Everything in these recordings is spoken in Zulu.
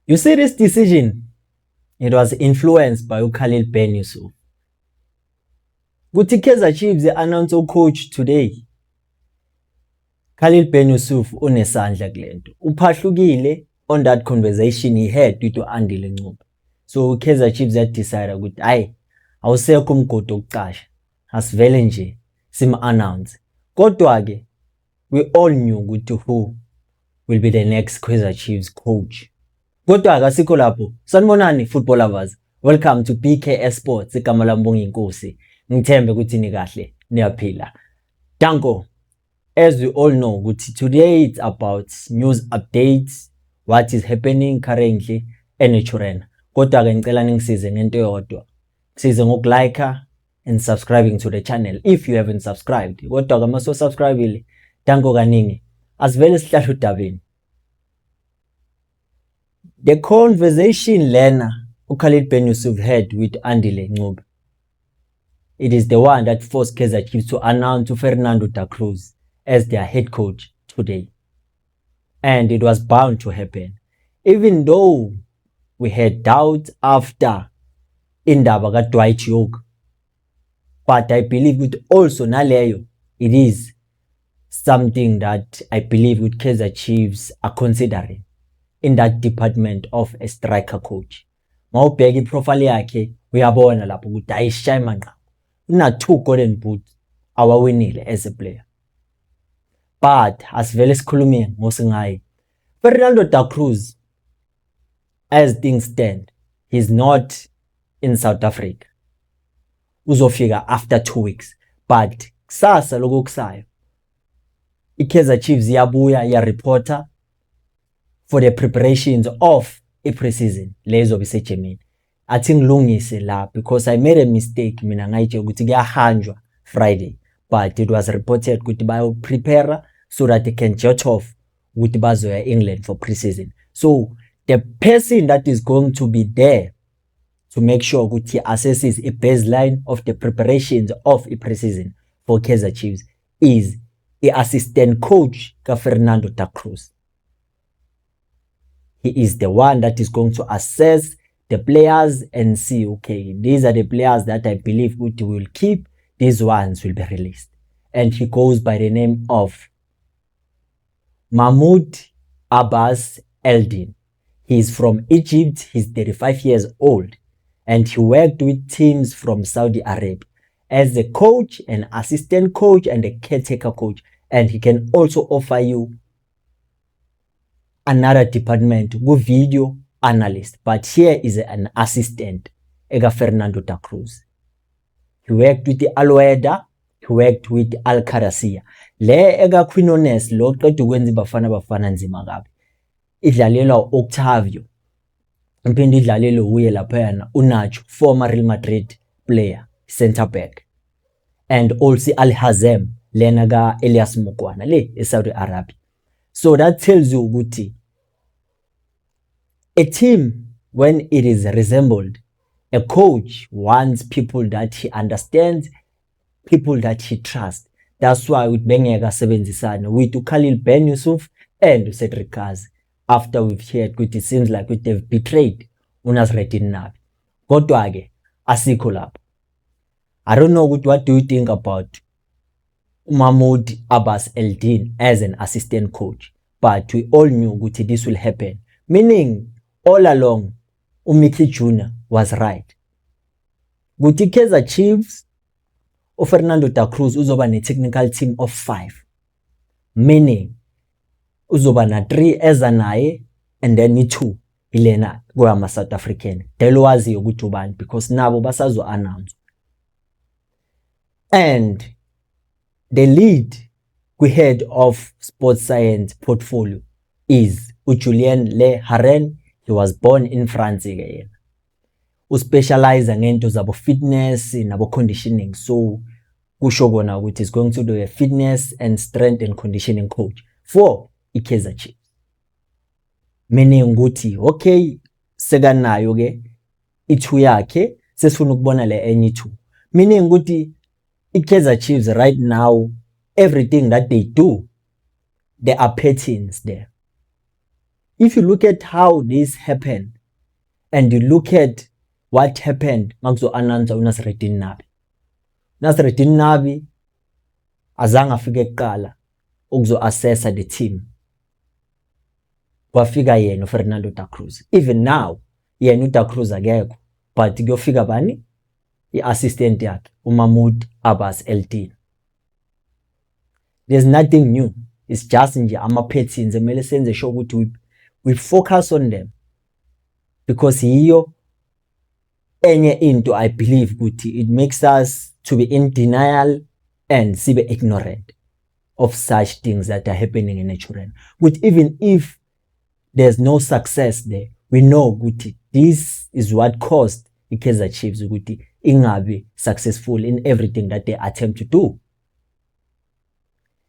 You see this decision, it was influenced by Khalil Ben Yusuf. Kuthi Kaizer Chiefs announce coach today. Khalil Ben Yusuf unesandla kulento. Uphahlukile on that conversation he had with Andile Ncube. So Kaizer Chiefs had decided ukuthi hayi awusekho umgodi okuqasha. Asivele nje sim announce. Kodwa ke we all knew ukuthi who will be the next Kaizer Chiefs coach. Kodwa ke asikho lapho. Sanibonani football lovers. Welcome to BK Sports. Igama lami Bonginkosi. Ngithembe ukuthi ni kahle niyaphila. Danko. As we all know, today it's about news updates, what is happening currently eNaturena. Kodwa ke ngicela ningisize ngento eyodwa. Size ngokulike and subscribing to the channel if you haven't subscribed. Kodwa ke maso subscribe danko kaningi. Asivele sihlala udabeni. The conversation lena uKhalil Ben Yusuf had with Andile Ncube. It is the one that forced Kaizer Chiefs to announce Fernando da Cruz as their head coach today. And it was bound to happen. Even though we had doubts after indaba kaDwight Yorke. But I believe with also naleyo, it is something that I believe with Kaizer Chiefs are considering in that department of a striker coach. Mawubheka iprofile yakhe uyabona lapho ukuthi ayishaye manqa. Una 2 golden boots awawinile as a player. But asivele sikhulume ngosingayi. Fernando da Cruz, as things stand, he's not in South Africa. Uzofika after 2 weeks. But kusasa lokukusayo, iKaizer Chiefs yabuya reporter for the preparations of a pre-season. Lezo bise Germany. I think ngilungise la because I made a mistake mina ngayitshe ukuthi kuyahanjwa Friday. But it was reported ukuthi bayo prepare so that they can judge off ukuthi bazoya England for pre-season. So the person that is going to be there to make sure ukuthi he assesses a baseline of the preparations of a pre-season for Kaizer Chiefs is the assistant coach ka Fernando da Cruz. He is the one that is going to assess the players and see, okay, these are the players that I believe we will keep, these ones will be released. And he goes by the name of Mahmoud Abbas Eldin. He is from Egypt, he's 35 years old, and he worked with teams from Saudi Arabia as a coach, an assistant coach, and a caretaker coach. And he can also offer you another department with video analyst, but here is an assistant, Ega Fernando da Cruz. He worked with the Al-Wahda, he worked with Al-Qadasiyah. Le Ega Quinones, lo qeda ukwenza bafana nzima kabi. Idlalela Octavio. Mphinde idlalele uye lapha uNacho, former Real Madrid player, center back. And also Al-Hazem, lena ka Elias Mokwana, le eSaudi Arabia. So that tells you ukuthi a team, when it is resembled, a coach wants people that he understands, people that he trusts. That's why with Bengeka sebenzisana with Khalil Ben Yusuf and Cedric Kazi. After we've heard, it seems like they've betrayed uNazreddin Nabi. Kodwa ke asikho lapho. I don't know what do you think about Mahmoud Abbas Eldin as an assistant coach, but we all knew that this will happen. Meaning, all along, Mickey Jr. was right. Guti Kaizer Chiefs or Fernando da Cruz uzoba ne technical team of 5. Meaning, uzoba na 3 eza naye and then 2 ilena kwama South African. Delwazi ukuthi ubani because nabo basazo announce. And the lead we head of sports science portfolio is Julien Le Haren. He was born in France again. Who specialize ngento zabo fitness nabo conditioning. So kusho kona ukuthi is going to do a fitness and strength and conditioning coach for iKaizer Chiefs. Meaning ukuthi okay sekanayo ke i2 yakhe sesifuna ukubona le enye i2. Meaning ukuthi iKaizer Chiefs right now, everything that they do, there are patterns there. if you look at how this happened and you look at what happened makuzo-announce uNasreddin Nabi. Nasreddin Nabi azange afike kuqala ukuzo-assessa the team. Kwafika yena uFernando da Cruz. Even now, yena uDa Cruz akekho, but kuyofika bani? I-assistant yakhe, uMahmoud Abbas Eldin. There's nothing new. It's just nje ama-patterns emele senze sure ukuthi we focus on them. Because hiyo enye into I believe ukuthi it makes us to be in denial and sibe ignorant of such things that are happening in children. But even if there's no success there, we know ukuthi this is what caused i-Kaizer Chiefs ukuthi ingabi successful in everything that they attempt to do.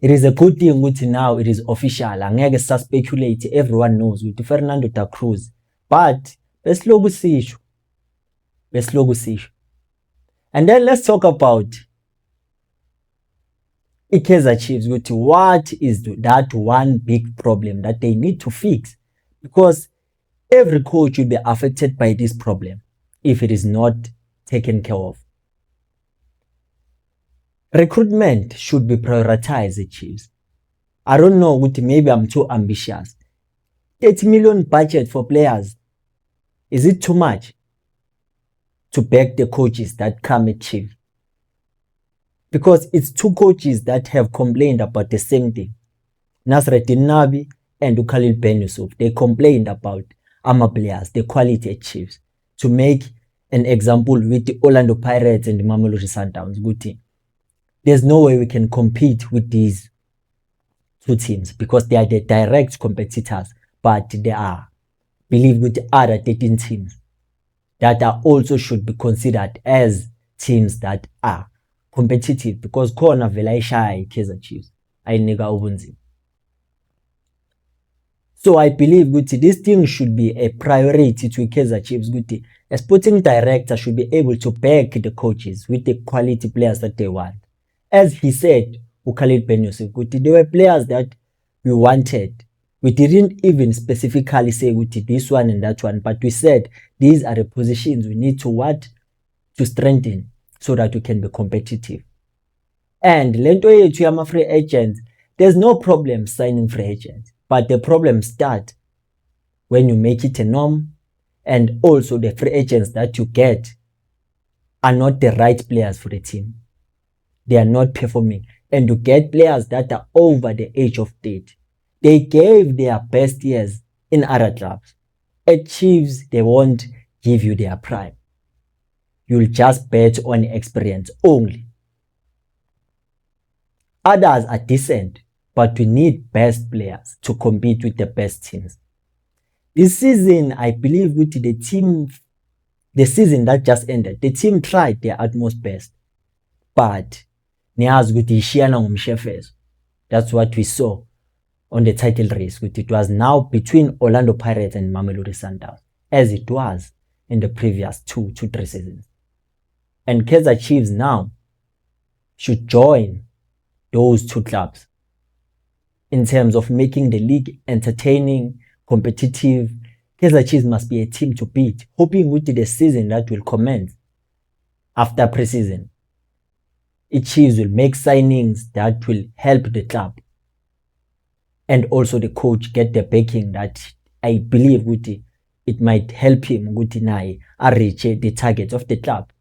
It is a good thing ukuthi now it is official. Angeke sa-speculate, everyone knows ukuthi Fernando da Cruz. But besilokhu sisho. And then let's talk about i-Kaizer Chiefs ukuthi what is that one big problem that they need to fix, because every coach will be affected by this problem if it is not taken care of. Recruitment should be prioritized at Chiefs. I don't know, maybe I'm too ambitious. 30 million budget for players. Is it too much to back the coaches that come at Chiefs? Because it's two coaches that have complained about the same thing. Nasreddin Nabi and Khalil Ben Yusuf. They complained about our players, the quality at Chiefs. To make an example with the Orlando Pirates and the Mamelodi Sundowns, good team. There's no way we can compete with these two teams because they are the direct competitors, but they are, believe with the other 13 teams that are also should be considered as teams that are competitive, because khona vela ishaya i-Kaizer Chiefs ayinika ubunzima. So I believe ukuthi this thing should be a priority to Kaizer Chiefs. Ukuthi a sporting director should be able to back the coaches with the quality players that they want. As he said, Khalid Ben Yusuf, there were players that we wanted. We didn't even specifically say this one and that one, but we said these are the positions we need to strengthen so that we can be competitive. And lento yethu yama free agents, there's no problem signing free agents, but the problem starts when you make it a norm, and also the free agents that you get are not the right players for the team. They are not performing, and you get players that are over the age of 30. They gave their best years in other clubs. At Chiefs, they won't give you their prime. You'll just bet on experience only. Others are decent, but we need best players to compete with the best teams. This season, I believe with the season that just ended, the team tried their utmost best, but that's what we saw on the title race. It was now between Orlando Pirates and Mamelodi Sundowns, as it was in the previous 2-3 seasons. And Kaizer Chiefs now should join those two clubs in terms of making the league entertaining, competitive. Kaizer Chiefs must be a team to beat, hoping with the season that will commence after preseason. Chiefs will make signings that will help the club, and also the coach get the backing that I believe it might help him reach the targets of the club.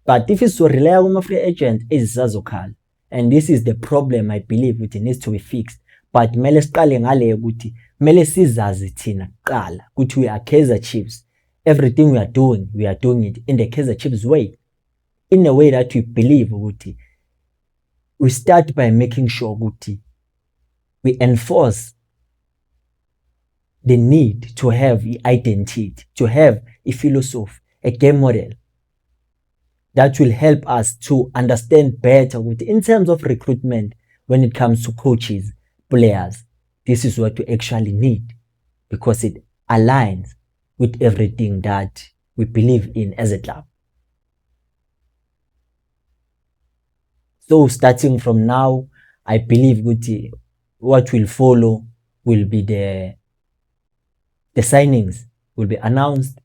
But if it's so reliable free agent, is Zazokal, and this is the problem I believe it needs to be fixed. But mele siqale ngale ukuthi mele sizazi thina kuqala ukuthi we are Kaizer Chiefs. Everything we are doing it in the Kaizer Chiefs way, in a way that we believe ukuthi we start by making sure ukuthi we enforce the need to have identity, to have a philosophy, a game model that will help us to understand better in terms of recruitment when it comes to coaches, players. This is what we actually need, because it aligns with everything that we believe in as a club. So starting from now, I believe what will follow will be the signings will be announced.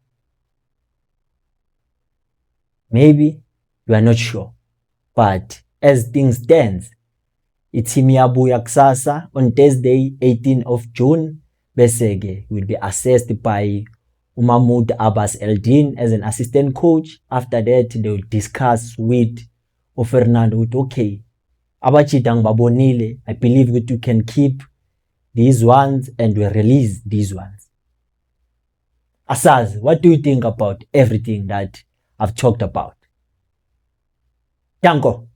Maybe, we are not sure. But as things stands, i-team iyabuya kusasa on Thursday 18 of June, bese-ke will be assessed by Mahmoud Abbas Eldin as an assistant coach. After that, they will discuss with Fernando with, okay, abachita ngibabonile, I believe that we can keep these ones and we release these ones. Asaz, what do you think about everything that I've talked about? Danko.